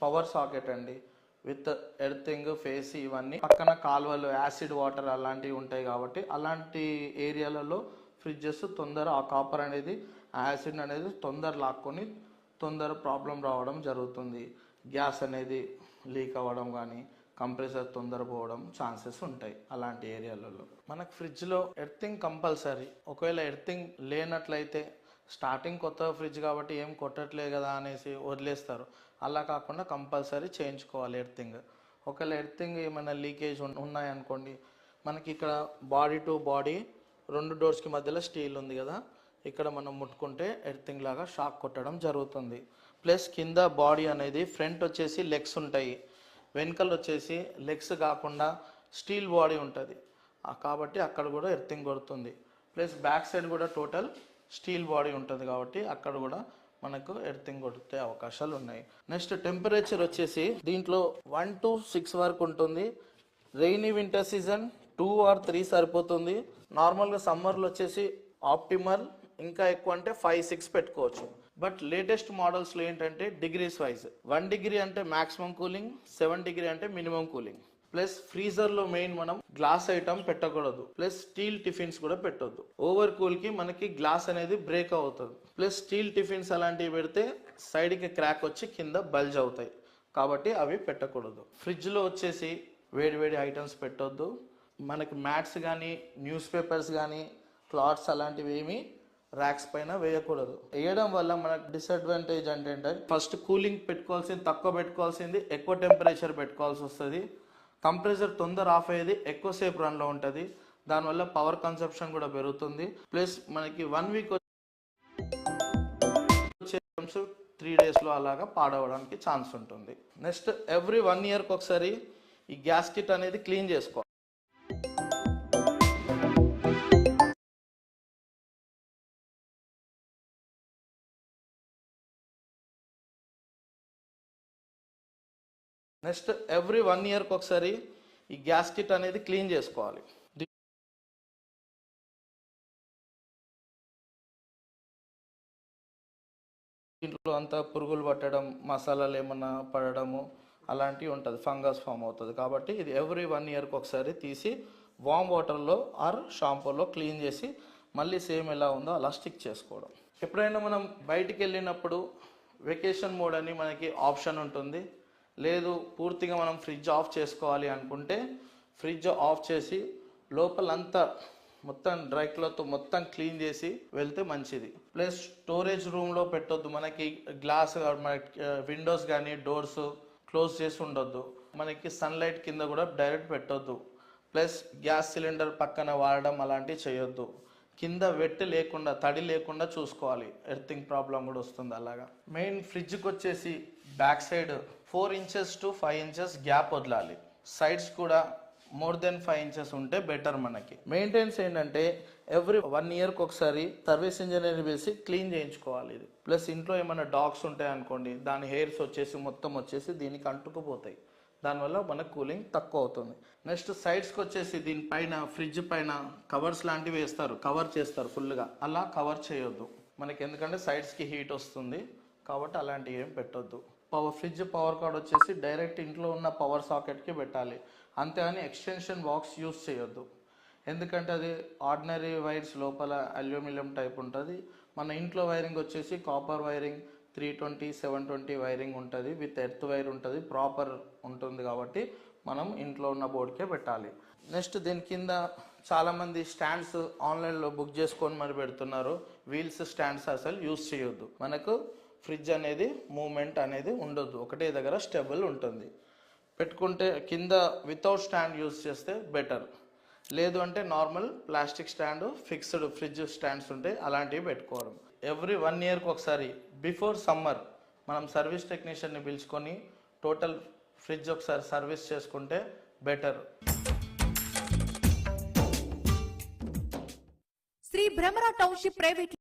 Power socket అండి, with earthing face ఇవన్నీ పక్కన కాలువలు యాసిడ్ వాటర్ అలాంటివి ఉంటాయి కాబట్టి అలాంటి ఏరియాలలో ఫ్రిడ్జెస్ తొందర ఆ కాపర్ అనేది యాసిడ్ అనేది తొందర లాక్కొని తొందర ప్రాబ్లం రావడం జరుగుతుంది. గ్యాస్ అనేది లీక్ అవ్వడం కానీ కంప్రెసర్ తొందర పోవడం ఛాన్సెస్ ఉంటాయి అలాంటి ఏరియాలలో. మనకు ఫ్రిడ్జ్లో ఎర్తింగ్ కంపల్సరీ. ఒకవేళ ఎర్తింగ్ లేనట్లయితే స్టార్టింగ్ కొత్త ఫ్రిడ్జ్ కాబట్టి ఏం కొట్టట్లేదు కదా అనేసి వదిలేస్తారు. అలా కాకుండా కంపల్సరీ చేయించుకోవాలి ఎర్తింగ్. ఒకవేళ ఎర్తింగ్ ఏమైనా లీకేజ్ ఉన్నాయనుకోండి, మనకి ఇక్కడ బాడీ టు బాడీ 2 డోర్స్కి మధ్యలో స్టీల్ ఉంది కదా, ఇక్కడ మనం ముట్టుకుంటే ఎర్తింగ్ లాగా షాక్ కొట్టడం జరుగుతుంది. ప్లస్ కింద బాడీ అనేది ఫ్రంట్ వచ్చేసి లెగ్స్ ఉంటాయి, వెనకలు వచ్చేసి లెగ్స్ కాకుండా స్టీల్ బాడీ ఉంటుంది కాబట్టి అక్కడ కూడా ఎర్తింగ్ కొడుతుంది. ప్లస్ బ్యాక్ సైడ్ కూడా టోటల్ స్టీల్ బాడీ ఉంటుంది కాబట్టి అక్కడ కూడా మనకు ఎర్తింగ్ కొట్టే అవకాశాలు ఉన్నాయి. నెక్స్ట్ టెంపరేచర్ వచ్చేసి దీంట్లో 1 to 6 వరకు ఉంటుంది. రెయినీ వింటర్ సీజన్ 2 or 3 సరిపోతుంది. నార్మల్గా సమ్మర్లో వచ్చేసి ఆప్టిమల్ ఇంకా ఎక్కువ అంటే 5-6 పెట్టుకోవచ్చు. బట్ లేటెస్ట్ మోడల్స్లో ఏంటంటే డిగ్రీస్ వైజ్ 1 degree అంటే మ్యాక్సిమం కూలింగ్, 7 degree అంటే మినిమం కూలింగ్. ప్లస్ ఫ్రీజర్లో మెయిన్ మనం గ్లాస్ ఐటమ్ పెట్టకూడదు, ప్లస్ స్టీల్ టిఫిన్స్ కూడా పెట్టొద్దు. ఓవర్ కూల్కి మనకి గ్లాస్ అనేది బ్రేక్ అవుతుంది. ప్లస్ స్టీల్ టిఫిన్స్ అలాంటివి పెడితే సైడ్కి క్రాక్ వచ్చి కింద బల్జ్ అవుతాయి కాబట్టి అవి పెట్టకూడదు. ఫ్రిడ్జ్లో వచ్చేసి వేడి ఐటమ్స్ పెట్టొద్దు. మనకి మ్యాట్స్ కానీ న్యూస్ పేపర్స్ కానీ క్లాత్స్ అలాంటివి ఏమి ర్యాక్స్ పైన వేయకూడదు. వేయడం వల్ల మనకు డిసడ్వాంటేజ్ అంటే ఫస్ట్ కూలింగ్ తక్కువ పెట్టుకోవాల్సింది ఎక్కువ టెంపరేచర్ పెట్టుకోవాల్సి వస్తుంది. కంప్రెసర్ తొందర ఆఫ్ అయ్యేది ఎక్కువసేపు రన్లో ఉంటుంది, దానివల్ల పవర్ కన్సంప్షన్ కూడా పెరుగుతుంది. ప్లస్ మనకి 1 week 3 daysలో అలాగా పాడవడానికి ఛాన్స్ ఉంటుంది. నెక్స్ట్ ఎవ్రీ 1 yearకి ఒకసారి ఈ గ్యాస్ కిట్ అనేది క్లీన్ చేసుకోవాలి. నెక్స్ట్ ఎవ్రీ 1 yearకి ఒకసారి ఈ గ్యాస్ కిట్ అనేది క్లీన్ చేసుకోవాలి. దీంట్లో అంతా పురుగులు పట్టడం, మసాలాలు ఏమన్నా పడడము అలాంటివి ఉంటుంది, ఫంగస్ ఫామ్ అవుతుంది కాబట్టి ఇది ఎవ్రీ 1 yearకి ఒకసారి తీసి వామ్ వాటర్లో ఆర్ షాంపూలో క్లీన్ చేసి మళ్ళీ సేమ్ ఎలా ఉందో అలా స్టిక్ చేసుకోవడం. ఎప్పుడైనా మనం బయటికి వెళ్ళినప్పుడు వెకేషన్ మోడ్ అని మనకి ఆప్షన్ ఉంటుంది. లేదు పూర్తిగా మనం ఫ్రిడ్జ్ ఆఫ్ చేసుకోవాలి అనుకుంటే ఫ్రిడ్జ్ ఆఫ్ చేసి లోపలంతా మొత్తం డ్రై క్లాత్ మొత్తం క్లీన్ చేసి వెళ్తే మంచిది. ప్లస్ స్టోరేజ్ రూమ్లో పెట్టొద్దు. మనకి గ్లాస్ మనకి విండోస్ కానీ డోర్స్ క్లోజ్ చేసి ఉండొద్దు. మనకి సన్లైట్ కింద కూడా డైరెక్ట్ పెట్టొద్దు. ప్లస్ గ్యాస్ సిలిండర్ పక్కన వాడడం అలాంటివి చేయొద్దు. కింద వెట్ లేకుండా తడి లేకుండా చూసుకోవాలి, ఎర్తింగ్ ప్రాబ్లం కూడా వస్తుంది అలాగా. మెయిన్ ఫ్రిడ్జ్కి వచ్చేసి back side 4 inches to 5 inches gap వదలాలి. సైడ్స్ కూడా మోర్ దెన్ 5 inches ఉంటే బెటర్. మనకి మెయింటెనెన్స్ ఏంటంటే ఎవ్రీ 1 yearకి ఒకసారి సర్వీస్ ఇంజనీర్ వేసి క్లీన్ చేయించుకోవాలి ఇది. ప్లస్ ఇంట్లో ఏమైనా డాగ్స్ ఉంటాయి అనుకోండి, దాని హెయిర్స్ వచ్చేసి మొత్తం వచ్చేసి దీనికి అంటుకుపోతాయి, దానివల్ల మనకు కూలింగ్ తక్కువ అవుతుంది. నెక్స్ట్ సైడ్స్కి వచ్చేసి దీనిపైన ఫ్రిడ్జ్ పైన కవర్స్ లాంటివి వేస్తారు, కవర్ చేస్తారు ఫుల్గా. అలా కవర్ చేయొద్దు మనకి, ఎందుకంటే సైడ్స్కి హీట్ వస్తుంది కాబట్టి అలాంటివి ఏం పెట్టొద్దు. ఫ్రిడ్జ్ పవర్ కార్డ్ వచ్చేసి డైరెక్ట్ ఇంట్లో ఉన్న పవర్ సాకెట్కి పెట్టాలి, అంతేగాని ఎక్స్టెన్షన్ బాక్స్ యూస్ చేయొద్దు. ఎందుకంటే అది ఆర్డినరీ వైర్స్ లోపల అల్యూమినియం టైప్ ఉంటుంది. మన ఇంట్లో వైరింగ్ వచ్చేసి కాపర్ వైరింగ్ 320, 720 వైరింగ్ ఉంటుంది, విత్ ఎర్త్ వైర్ ఉంటుంది, ప్రాపర్ ఉంటుంది కాబట్టి మనం ఇంట్లో ఉన్న బోర్డ్కే పెట్టాలి. నెక్స్ట్ దీని కింద చాలామంది స్టాండ్స్ ఆన్లైన్లో బుక్ చేసుకొని మరి పెడుతున్నారు. వీల్స్ స్టాండ్స్ అసలు యూస్ చేయొద్దు. మనకు ఫ్రిడ్జ్ అనేది మూమెంట్ అనేది ఉండొద్దు, ఒకటే దగ్గర స్టెబుల్ ఉంటుంది. పెట్టుకుంటే కింద వితౌట్ స్టాండ్ యూస్ చేస్తే బెటర్. లేదు అంటే normal plastic stand, fixed fridge stands ఉంటాయి, అలాంటివి పెట్టుకోవడం. ఎవ్రీ 1 yearకి ఒకసారి బిఫోర్ సమ్మర్ మనం సర్వీస్ టెక్నీషియన్ని పిలుచుకొని టోటల్ ఫ్రిడ్జ్ ఒకసారి సర్వీస్ చేసుకుంటే better. Shri Bhramara township private